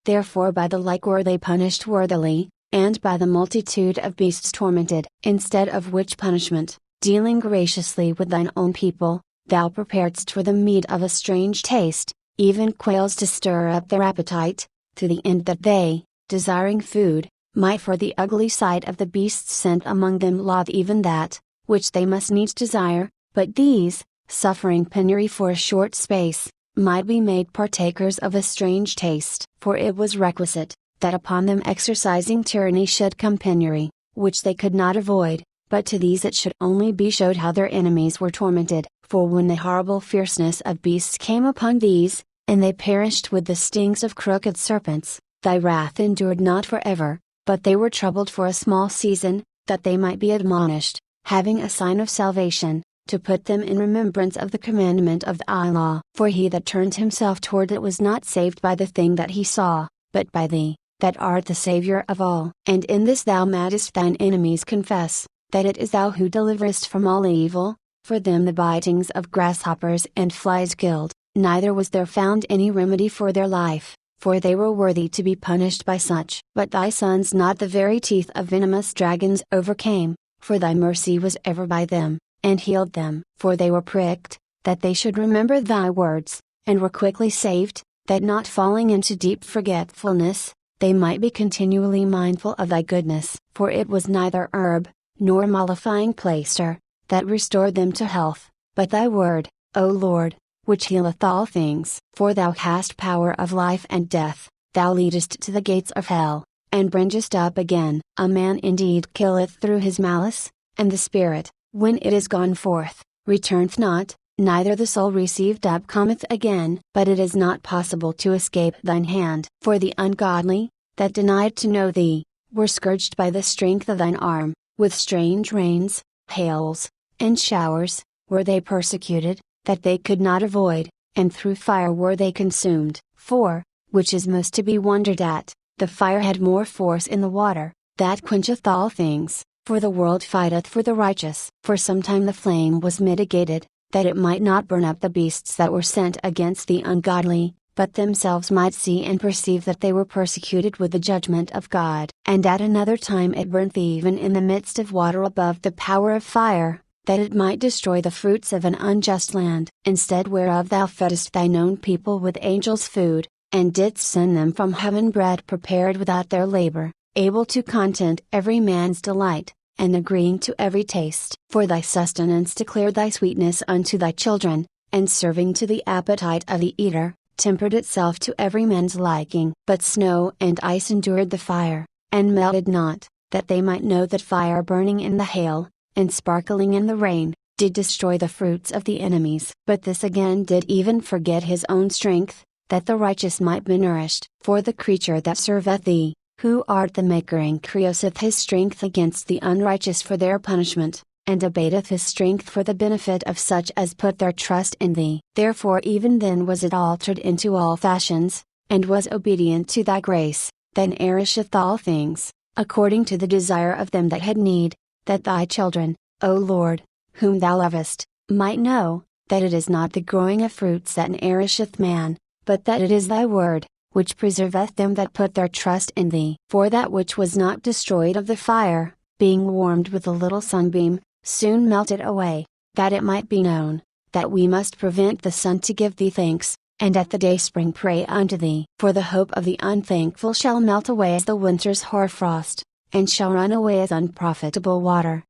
Therefore by the like were they punished worthily, and by the multitude of beasts tormented. Instead of which punishment, dealing graciously with thine own people, thou preparedst for them meat of a strange taste, even quails to stir up their appetite, to the end that they, desiring food, might for the ugly sight of the beasts sent among them loathe even that, which they must needs desire, but these, suffering penury for a short space, might be made partakers of a strange taste. For it was requisite, that upon them exercising tyranny should come penury, which they could not avoid, but to these it should only be showed how their enemies were tormented. For when the horrible fierceness of beasts came upon these, and they perished with the stings of crooked serpents, thy wrath endured not forever, but they were troubled for a small season, that they might be admonished, having a sign of salvation, to put them in remembrance of the commandment of thy law. For he that turned himself toward it was not saved by the thing that he saw, but by thee, that art the Saviour of all. And in this thou madest thine enemies confess, that it is thou who deliverest from all evil, for them the bitings of grasshoppers and flies killed, neither was there found any remedy for their life, for they were worthy to be punished by such. But thy sons not the very teeth of venomous dragons overcame, for thy mercy was ever by them, and healed them. For they were pricked, that they should remember thy words, and were quickly saved, that not falling into deep forgetfulness, they might be continually mindful of thy goodness. For it was neither herb, nor mollifying plaister, that restored them to health, but thy word, O Lord, which healeth all things. For thou hast power of life and death, thou leadest to the gates of hell, and bringest up again. A man indeed killeth through his malice, and the spirit, when it is gone forth, returneth not, neither the soul received up cometh again. But it is not possible to escape thine hand. For the ungodly, that denied to know thee, were scourged by the strength of thine arm, with strange rains, hails, and showers, were they persecuted, that they could not avoid, and through fire were they consumed. For, which is most to be wondered at, the fire had more force in the water, that quencheth all things, for the world fighteth for the righteous. For sometime the flame was mitigated, that it might not burn up the beasts that were sent against the ungodly, but themselves might see and perceive that they were persecuted with the judgment of God. And at another time it burnt even in the midst of water above the power of fire, that it might destroy the fruits of an unjust land. Instead whereof thou feddest thine own people with angels' food, and didst send them from heaven bread prepared without their labor, able to content every man's delight, and agreeing to every taste. For thy sustenance declared thy sweetness unto thy children, and serving to the appetite of the eater, tempered itself to every man's liking. But snow and ice endured the fire, and melted not, that they might know that fire burning in the hail, and sparkling in the rain, did destroy the fruits of the enemies. But this again did even forget his own strength, that the righteous might be nourished. For the creature that serveth thee, who art the Maker, increaseth his strength against the unrighteous for their punishment, and abateth his strength for the benefit of such as put their trust in thee. Therefore even then was it altered into all fashions, and was obedient to thy grace, that nourisheth all things, according to the desire of them that had need, that thy children, O Lord, whom thou lovest, might know, that it is not the growing of fruits that nourisheth man, but that it is thy word, which preserveth them that put their trust in thee. For that which was not destroyed of the fire, being warmed with a little sunbeam, soon melted away, that it might be known, that we must prevent the sun to give thee thanks, and at the dayspring pray unto thee. For the hope of the unthankful shall melt away as the winter's hoarfrost, and shall run away as unprofitable water,